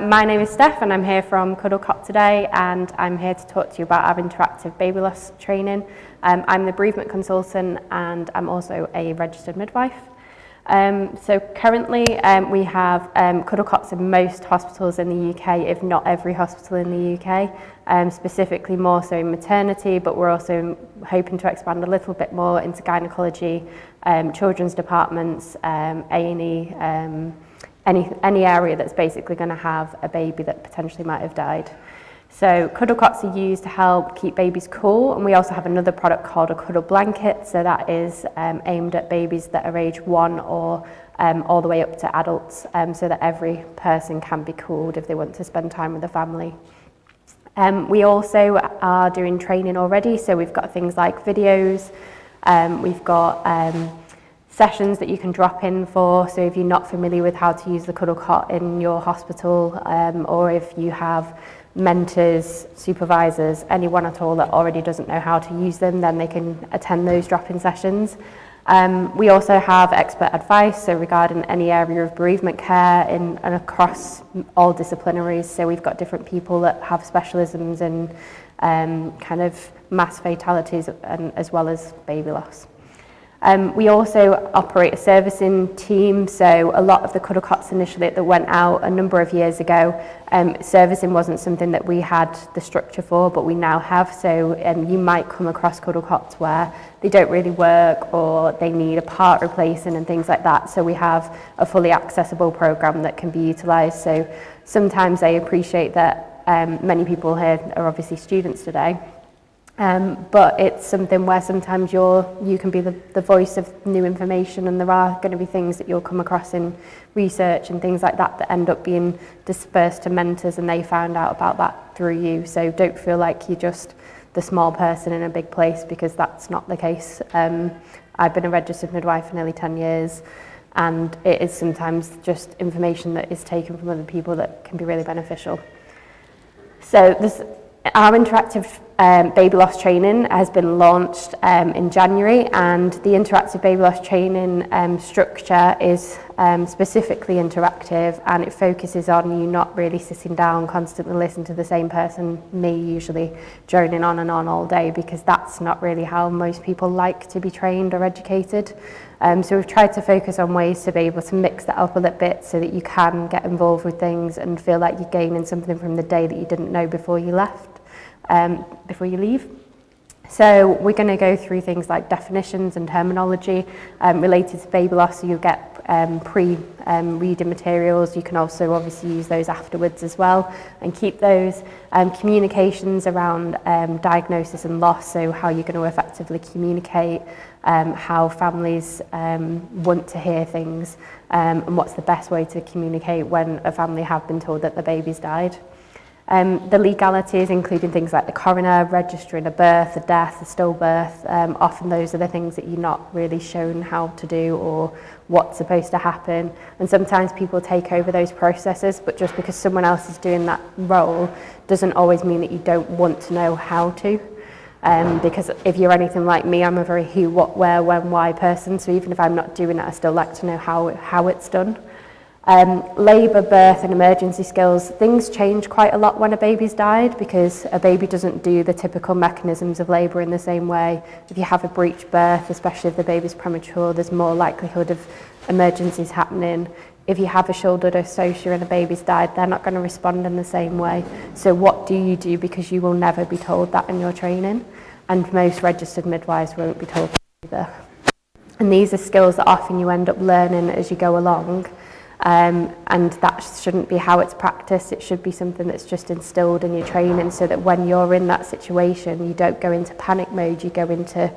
My name is Steph and I'm here from CuddleCot today, and I'm here to talk to you about our interactive baby loss training. I'm the bereavement consultant and I'm also a registered midwife. So currently we have CuddleCots in most hospitals in the UK, if not every hospital in the UK, specifically more so in maternity, but we're also hoping to expand a little bit more into gynecology, children's departments, A&E, any area that's basically going to have a baby that potentially might have died. So CuddleCots are used to help keep babies cool, and we also have another product called a cuddle blanket. So that is aimed at babies that are age 1 or all the way up to adults, so that every person can be cooled if they want to spend time with the family. We also are doing training already, so we've got things like videos, we've got sessions that you can drop in for, so if you're not familiar with how to use the CuddleCot in your hospital, or if you have mentors, supervisors, anyone at all that already doesn't know how to use them, then they can attend those drop-in sessions. We also have expert advice, so regarding any area of bereavement care and across all disciplinaries. So we've got different people that have specialisms in kind of mass fatalities and as well as baby loss. We also operate a servicing team, so a lot of the CuddleCots initially that went out a number of years ago, servicing wasn't something that we had the structure for, but we now have. So you might come across CuddleCots where they don't really work or they need a part replacing and things like that. So we have a fully accessible program that can be utilised. So sometimes I appreciate that many people here are obviously students today. But it's something where sometimes you can be the voice of new information, and there are going to be things that you'll come across in research and things like that that end up being dispersed to mentors, and they found out about that through you. So don't feel like you're just the small person in a big place, because that's not the case. I've been a registered midwife for nearly 10 years, and it is sometimes just information that is taken from other people that can be really beneficial. So our interactive baby loss training has been launched in January, and the interactive baby loss training structure is specifically interactive, and it focuses on you not really sitting down constantly listening to the same person, me usually droning on and on all day, because that's not really how most people like to be trained or educated. So we've tried to focus on ways to be able to mix that up a little bit so that you can get involved with things and feel like you're gaining something from the day that you didn't know before you left. Before you leave. So we're going to go through things like definitions and terminology related to baby loss. So you'll get pre-reading materials. You can also obviously use those afterwards as well and keep those. Communications around diagnosis and loss, so how you're going to effectively communicate, how families want to hear things, and what's the best way to communicate when a family have been told that the baby's died. The legalities, including things like the coroner, registering a birth, a death, a stillbirth, often those are the things that you're not really shown how to do or what's supposed to happen. And sometimes people take over those processes, but just because someone else is doing that role doesn't always mean that you don't want to know how to. Because if you're anything like me, I'm a very who, what, where, when, why person. So even if I'm not doing it, I still like to know how it's done. Labour, birth and emergency skills, things change quite a lot when a baby's died, because a baby doesn't do the typical mechanisms of labour in the same way. If you have a breech birth, especially if the baby's premature, there's more likelihood of emergencies happening. If you have a shoulder dystocia and a baby's died, they're not going to respond in the same way. So what do you do? Because you will never be told that in your training, and most registered midwives won't be told that either. And these are skills that often you end up learning as you go along. And that shouldn't be how it's practiced. It should be something that's just instilled in your training, so that when you're in that situation, you don't go into panic mode. You go into,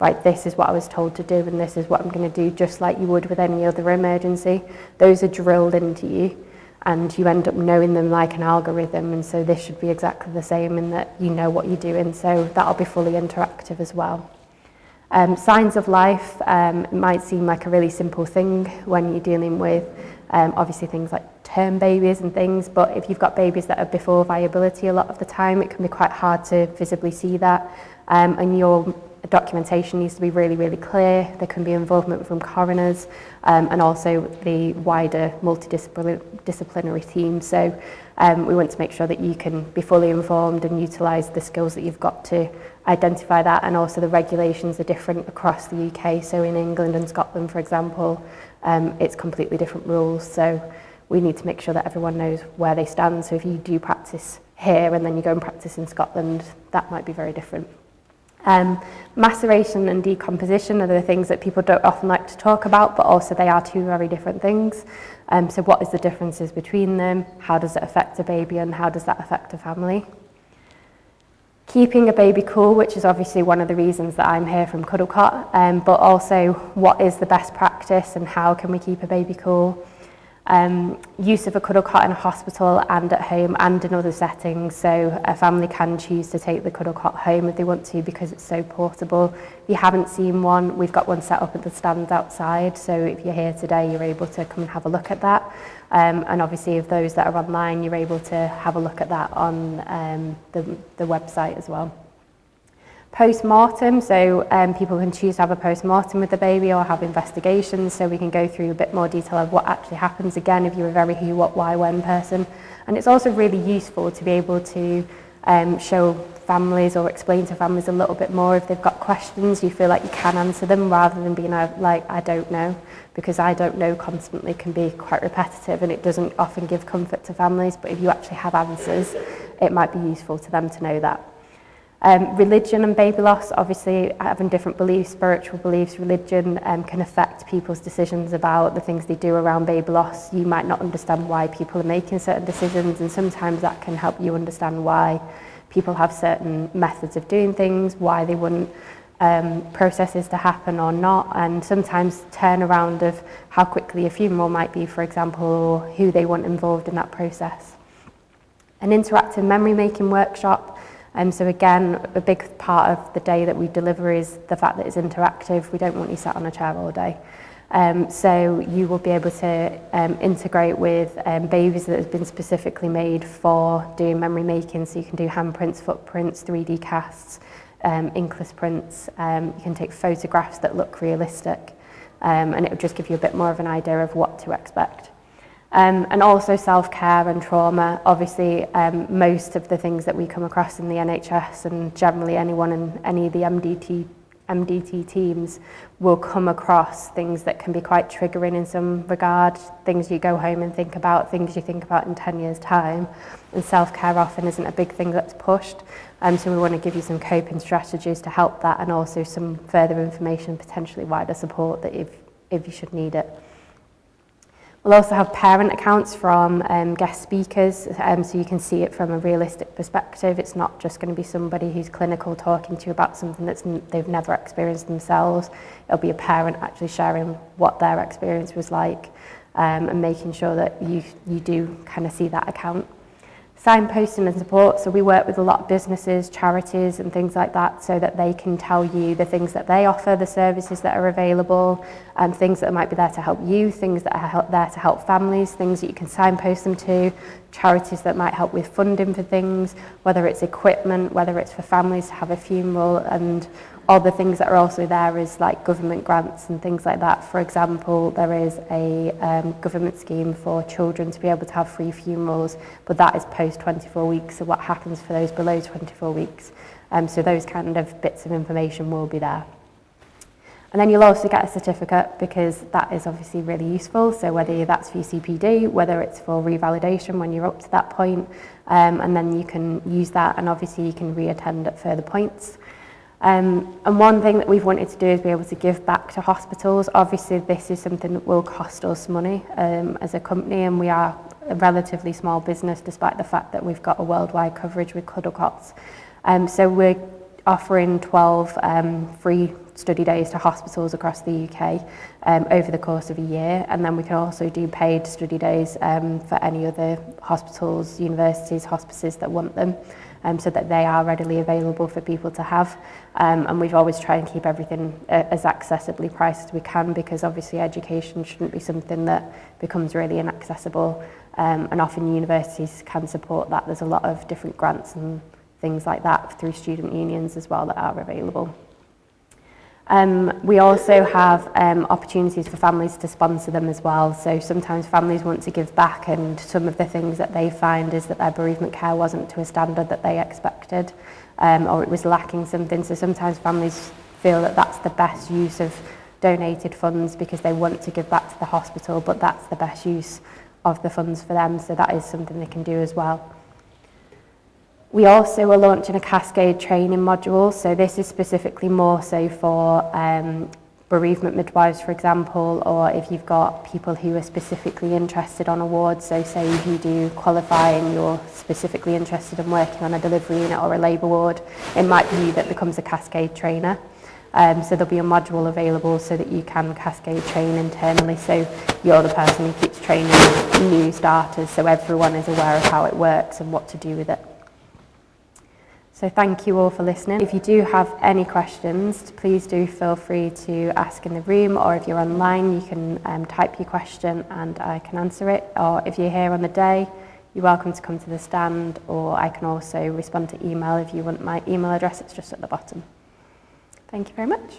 right, this is what I was told to do and this is what I'm going to do, just like you would with any other emergency. Those are drilled into you and you end up knowing them like an algorithm, and so this should be exactly the same in that you know what you're doing, so that'll be fully interactive as well. Signs of life, it might seem like a really simple thing when you're dealing with obviously things like term babies and things, but if you've got babies that are before viability, a lot of the time it can be quite hard to visibly see that, and you'll documentation needs to be really, really clear. There can be involvement from coroners and also the wider multidisciplinary team. So we want to make sure that you can be fully informed and utilise the skills that you've got to identify that, and also the regulations are different across the UK. So in England and Scotland, for example, it's completely different rules. So we need to make sure that everyone knows where they stand. So if you do practice here and then you go and practice in Scotland, that might be very different. Maceration and decomposition are the things that people don't often like to talk about, but also they are two very different things. So what is the differences between them? How does it affect a baby, and how does that affect a family? Keeping a baby cool, which is obviously one of the reasons that I'm here from CuddleCot, but also what is the best practice and how can we keep a baby cool? Use of a CuddleCot in a hospital and at home and in other settings. So a family can choose to take the CuddleCot home if they want to, because it's so portable. If you haven't seen one, we've got one set up at the stand outside. So if you're here today, you're able to come and have a look at that. And obviously, if those that are online, you're able to have a look at that on the website as well. Post-mortem, so people can choose to have a post-mortem with the baby or have investigations, so we can go through a bit more detail of what actually happens, again, if you're a very who, what, why, when person. And it's also really useful to be able to show families or explain to families a little bit more. If they've got questions, you feel like you can answer them rather than being like, I don't know, because I don't know constantly can be quite repetitive and it doesn't often give comfort to families. But if you actually have answers, it might be useful to them to know that. Religion and baby loss, obviously having different beliefs, spiritual beliefs, religion can affect people's decisions about the things they do around baby loss. You might not understand why people are making certain decisions, and sometimes that can help you understand why people have certain methods of doing things, why they want processes to happen or not, and sometimes turnaround of how quickly a funeral might be, for example, or who they want involved in that process. An interactive memory making workshop. So again, a big part of the day that we deliver is the fact that it's interactive. We don't want you sat on a chair all day. So you will be able to integrate with babies that have been specifically made for doing memory making. So you can do handprints, footprints, 3D casts, inkless prints. You can take photographs that look realistic, and it will just give you a bit more of an idea of what to expect. And also self-care and trauma. Obviously, most of the things that we come across in the NHS and generally anyone in any of the MDT teams will come across things that can be quite triggering in some regard, things you go home and think about, things you think about in 10 years' time. And self-care often isn't a big thing that's pushed. So we want to give you some coping strategies to help that, and also some further information, potentially wider support that if you should need it. We'll also have parent accounts from guest speakers, so you can see it from a realistic perspective. It's not just going to be somebody who's clinical talking to you about something they've never experienced themselves. It'll be a parent actually sharing what their experience was like, and making sure that you do kind of see that account. Signposting and support, so we work with a lot of businesses, charities and things like that, so that they can tell you the things that they offer, the services that are available, and things that might be there to help you, things that are there to help families, things that you can signpost them to, charities that might help with funding for things, whether it's equipment, whether it's for families to have a funeral, and all the things that are also there is like government grants and things like that. For example, there is a government scheme for children to be able to have free funerals, but that is post 24 weeks. So what happens for those below 24 weeks? So those kind of bits of information will be there. And then you'll also get a certificate, because that is obviously really useful. So whether that's for your CPD, whether it's for revalidation when you're up to that point, and then you can use that, and obviously you can re-attend at further points. And one thing that we've wanted to do is be able to give back to hospitals. Obviously, this is something that will cost us money as a company, and we are a relatively small business despite the fact that we've got a worldwide coverage with CuddleCots. So we're offering 12 free study days to hospitals across the UK over the course of a year, and then we can also do paid study days for any other hospitals, universities, hospices that want them. So that they are readily available for people to have. And we've always tried and keep everything as accessibly priced as we can, because obviously education shouldn't be something that becomes really inaccessible. And often universities can support that. There's a lot of different grants and things like that through student unions as well that are available. We also have opportunities for families to sponsor them as well. So sometimes families want to give back, and some of the things that they find is that their bereavement care wasn't to a standard that they expected, or it was lacking something. So sometimes families feel that that's the best use of donated funds because they want to give back to the hospital, but that's the best use of the funds for them. So that is something they can do as well. We also are launching a cascade training module, so this is specifically more so for bereavement midwives, for example, or if you've got people who are specifically interested on awards. So say if you do qualify and you're specifically interested in working on a delivery unit or a labour ward, it might be you that becomes a cascade trainer. So there'll be a module available so that you can cascade train internally, so you're the person who keeps training new starters, so everyone is aware of how it works and what to do with it. So thank you all for listening. If you do have any questions, please do feel free to ask in the room, or if you're online, you can type your question and I can answer it. Or if you're here on the day, you're welcome to come to the stand, or I can also respond to email if you want my email address. It's just at the bottom. Thank you very much.